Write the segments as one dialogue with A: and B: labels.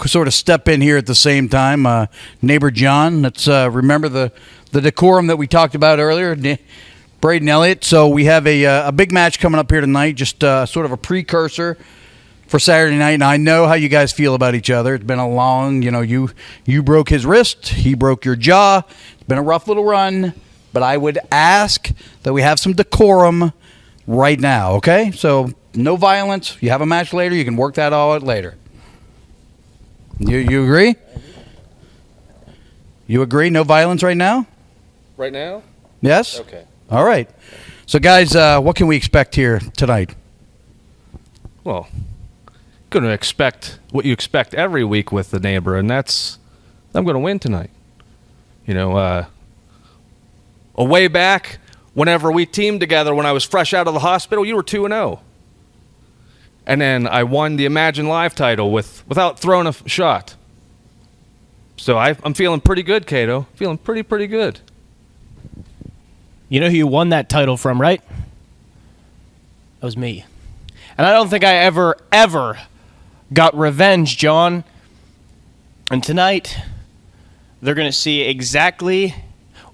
A: sort of step in here at the same time. Neighbor John, let's remember the decorum that we talked about earlier. Braden Elliott. So we have a big match coming up here tonight, just sort of a precursor for Saturday night. And I know how you guys feel about each other. It's been a long, you broke his wrist, he broke your jaw. It's been a rough little run, but I would ask that we have some decorum right now, okay? So no violence. You have a match later, you can work that all out later. You agree? You agree? No violence right now?
B: Right now?
A: Yes?
B: Okay.
A: All right. So, guys, what can we expect here tonight?
B: Well, going to expect what you expect every week with the neighbor, and that's I'm going to win tonight. A way back, whenever we teamed together when I was fresh out of the hospital, you were 2-0. And then I won the Imagine Live title without throwing a shot. So I'm feeling pretty good, Cato. Feeling pretty good.
C: You know who you won that title from, right? That was me. And I don't think I ever got revenge, John. And tonight, they're going to see exactly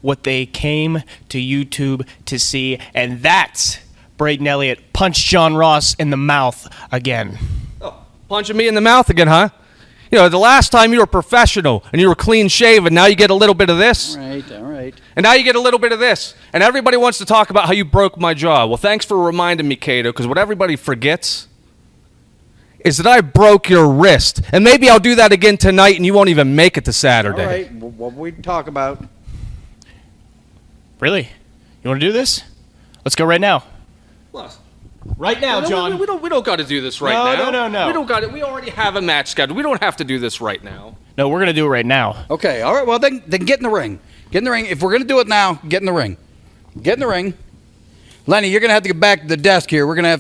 C: what they came to YouTube to see, and that's Braden Elliott punch John Ross in the mouth again.
B: Oh, punching me in the mouth again, huh? The last time you were professional and you were clean shaven, now you get a little bit of this.
A: All right.
B: And now you get a little bit of this. And everybody wants to talk about how you broke my jaw. Well, thanks for reminding me, Cato, because what everybody forgets is that I broke your wrist. And maybe I'll do that again tonight and you won't even make it to Saturday.
A: All right. What we talk about?
C: Really? You want to do this? Let's go right now.
B: What?
C: Right now, John.
B: We don't got to do this right now.
C: No.
B: We don't got it. We already have a match scheduled. We don't have to do this right now.
C: No, we're going to do it right now.
A: Okay, all right. Well, then get in the ring. Get in the ring. If we're going to do it now, get in the ring. Get in the ring. Lenny, you're going to have to get back to the desk here. I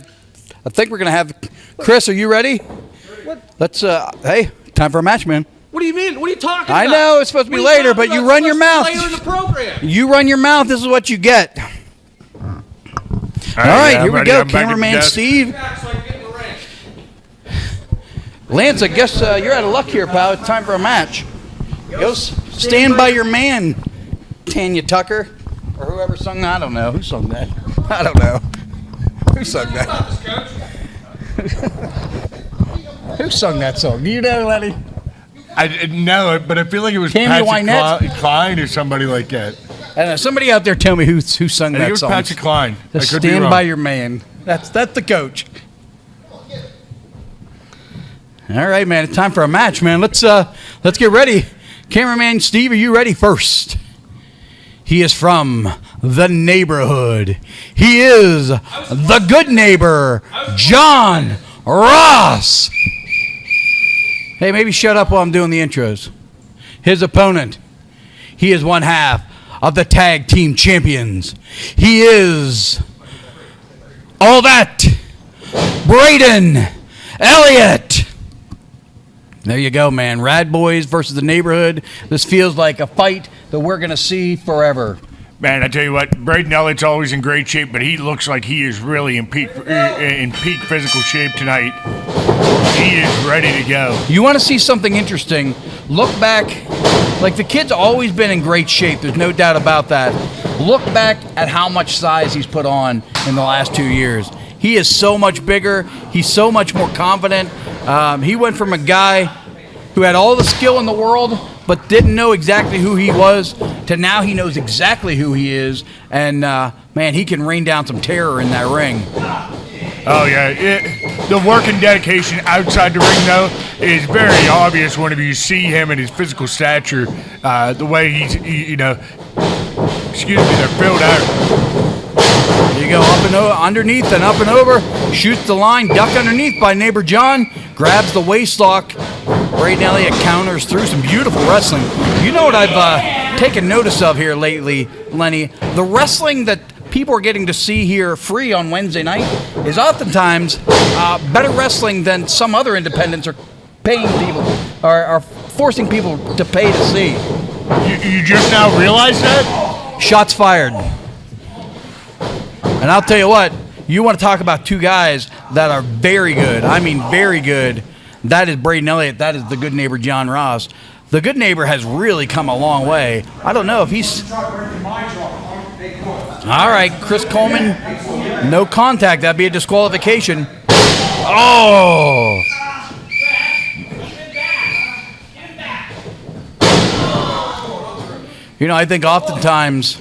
A: think we're going to have, Chris, are you ready?
B: What?
A: Let's, hey, time for a match, man.
B: What do you mean? What are you talking about?
A: I know it's supposed to be later, but you run your mouth.
B: Later in the program.
A: You run your mouth. This is what you get. All right, here we go. Cameraman Steve. Lance, I guess you're out of luck here, pal. It's time for a match. Go stand by your man, Tanya Tucker, or whoever sung that. I don't know. Who sung that? I don't know. Who sung that? Who sung that song? Do you know, Lenny?
D: I didn't know it, but I feel like it was
A: Tammy
D: Patrick Klein or somebody like that.
A: I don't know. Somebody out there tell me who sung
D: I think
A: that
D: it was
A: song.
D: Patrick Klein.
A: Just
D: I could be
A: stand
D: wrong.
A: by your man. That's the coach. All right, man. It's time for a match, man. Let's get ready. Cameraman Steve, are you ready? First, he is from the neighborhood. He is the good neighbor, John Ross. Hey, maybe shut up while I'm doing the intros. His opponent, he is one half of the tag team champions. He is all that Braden Elliott. There you go, man. Rad Boys versus the neighborhood. This feels like a fight that we're going to see forever.
D: Man, I tell you what, Braden Elliott's always in great shape, but he looks like he is really in peak physical shape tonight. He is ready to go.
A: You want to see something interesting? Look back. Like, the kid's always been in great shape. There's no doubt about that. Look back at how much size he's put on in the last 2 years. He is so much bigger. He's so much more confident. He went from a guy who had all the skill in the world but didn't know exactly who he was to now he knows exactly who he is. And, man, he can rain down some terror in that ring.
D: Oh, yeah. The work and dedication outside the ring, though, is very obvious whenever you see him and his physical stature, the way he's, they're filled out.
A: There you go, up and over, underneath and up and over, shoots the line, duck underneath by neighbor John, grabs the waist lock. Braden Elliott counters through some beautiful wrestling. You know what I've taken notice of here lately, Lenny? The wrestling that people are getting to see here free on Wednesday night is oftentimes better wrestling than some other independents are paying people, are forcing people to pay to see.
D: You just now realize that?
A: Shots fired. And I'll tell you what, you want to talk about two guys that are very good. I mean, very good. That is Braden Elliott. That is the good neighbor, John Ross. The good neighbor has really come a long way. I don't know if he's... All right, Chris Coleman, no contact. That'd be a disqualification. Oh! You know, I think oftentimes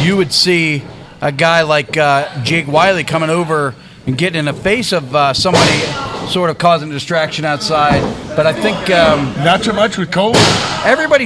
A: you would see a guy like Jake Wiley coming over and getting in the face of somebody sort of causing a distraction outside. But I think...
D: not so much with Cole.
A: Everybody,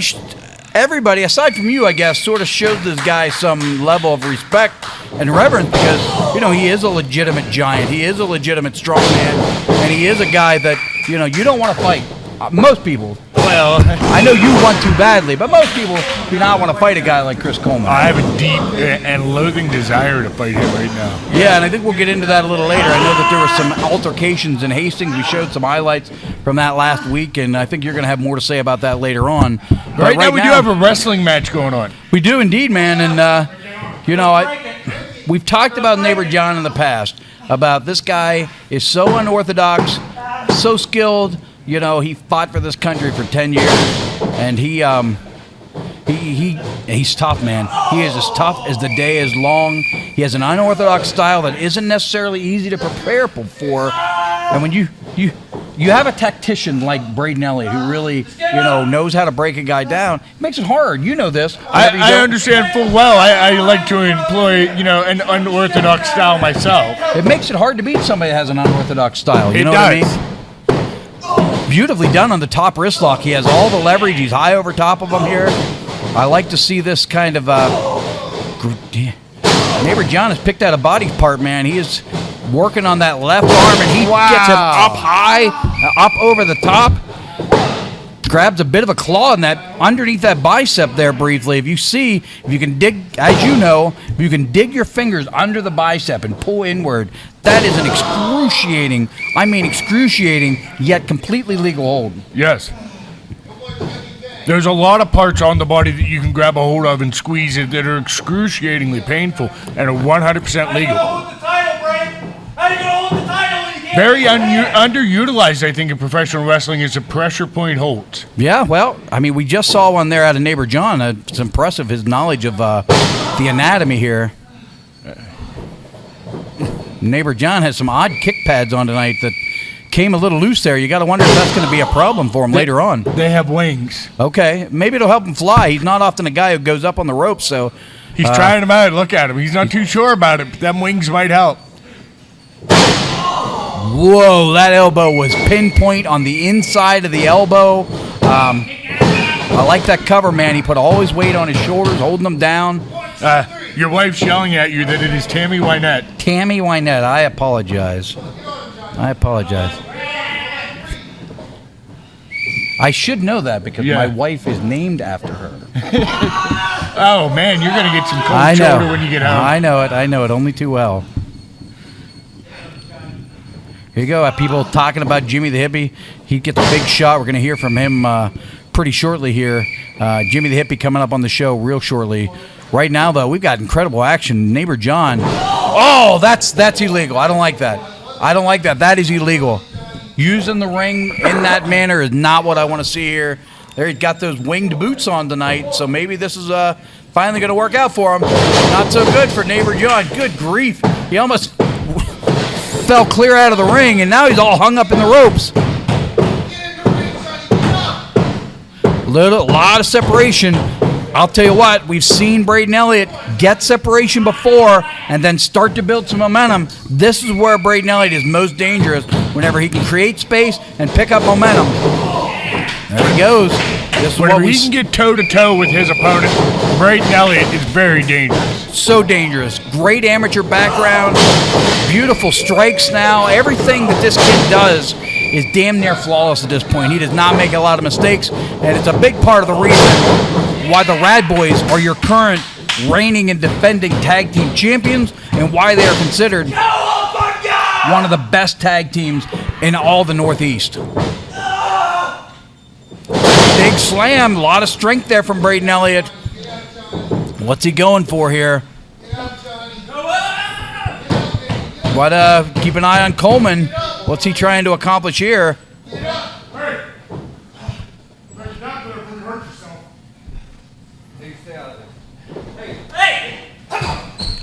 A: aside from you, I guess, sort of showed this guy some level of respect and reverence because, you know, he is a legitimate giant. He is a legitimate strongman. And he is a guy that, you know, you don't want to fight. Most people. Well, I know you want to badly, but most people do not want to fight a guy like Chris Coleman.
D: I have a deep and loathing desire to fight him right now.
A: Yeah, and I think we'll get into that a little later. I know that there were some altercations in Hastings. We showed some highlights from that last week, and I think you're going to have more to say about that later on.
D: Right now, we do have a wrestling match going on.
A: We do indeed, man, and, you know, we've talked about Neighbor John in the past, about this guy is so unorthodox, so skilled. You know, he fought for this country for 10 years, and he's tough, man. He is as tough as the day is long. He has an unorthodox style that isn't necessarily easy to prepare for. And when you have a tactician like Braden Elliott who really, you know, knows how to break a guy down, it makes it hard. You know this.
D: I understand full well. I like to employ, you know, an unorthodox style myself.
A: It makes it hard to beat somebody that has an unorthodox style. You know what I mean? Beautifully done on the top wrist lock. He has all the leverage. He's high over top of him here. I like to see this kind of... Neighbor John has picked out a body part, man. He is working on that left arm, and he gets him up high, up over the top. Grabs a bit of a claw in that, underneath that bicep there briefly. If you can dig, as you know, if you can dig your fingers under the bicep and pull inward, that is an excruciating, yet completely legal hold.
D: Yes. There's a lot of parts on the body that you can grab a hold of and squeeze it that are excruciatingly painful and are 100% legal. Very underutilized, I think, in professional wrestling is the pressure point holds.
A: Yeah, well, I mean, we just saw one there out of Neighbor John. It's impressive, his knowledge of the anatomy here. Neighbor John has some odd kick pads on tonight that came a little loose there. You got to wonder if that's going to be a problem for him later on.
D: They have wings.
A: Okay, maybe it'll help him fly. He's not often a guy who goes up on the ropes, so...
D: He's trying them out. Look at him. He's not too sure about it, but them wings might help.
A: Whoa, that elbow was pinpoint on the inside of the elbow. I like that cover, man. He put all his weight on his shoulders, holding them down.
D: Your wife's yelling at you that it is Tammy Wynette.
A: Tammy Wynette, I apologize. I should know that because my wife is named after her.
D: Oh, man, you're going to get some cold shoulder when you get home.
A: I know it only too well. Here you go. People talking about Jimmy the Hippie. He gets a big shot. We're going to hear from him pretty shortly here. Jimmy the Hippie coming up on the show real shortly. Right now, though, we've got incredible action. Neighbor John. Oh, that's illegal. I don't like that. That is illegal. Using the ring in that manner is not what I want to see here. There, he's got those winged boots on tonight, so maybe this is finally going to work out for him. Not so good for Neighbor John. Good grief. He almost fell clear out of the ring, and now he's all hung up in the ropes. A lot of separation. I'll tell you what, we've seen Braden Elliott get separation before and then start to build some momentum. This is where Braden Elliott is most dangerous, whenever he can create space and pick up momentum. There he goes.
D: Whenever he can get toe-to-toe with his opponent, Braden Elliott is very dangerous.
A: So dangerous. Great amateur background. Beautiful strikes now. Everything that this kid does is damn near flawless at this point. He does not make a lot of mistakes, and it's a big part of the reason why the Rad Boys are your current reigning and defending tag team champions and why they are considered one of the best tag teams in all the Northeast. Big slam, a lot of strength there from Braden Elliott. What's he going for here? But keep an eye on Coleman. What's he trying to accomplish here?
D: out there before you hurt yourself.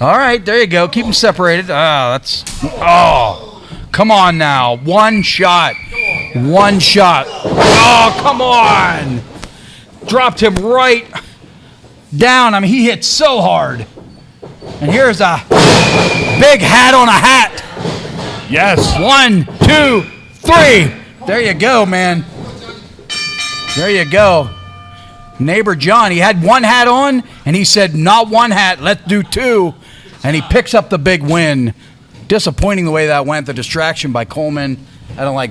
A: All right, there you go. Keep them separated. Oh, come on now. One shot. One shot. Oh, come on. Dropped him right down. I mean, he hit so hard. And here's a big hat on a hat.
D: Yes.
A: 1, 2, 3. There you go, man. There you go. Neighbor John, he had one hat on, and he said, not one hat, let's do two. And he picks up the big win. Disappointing the way that went. The distraction by Coleman. I don't like that.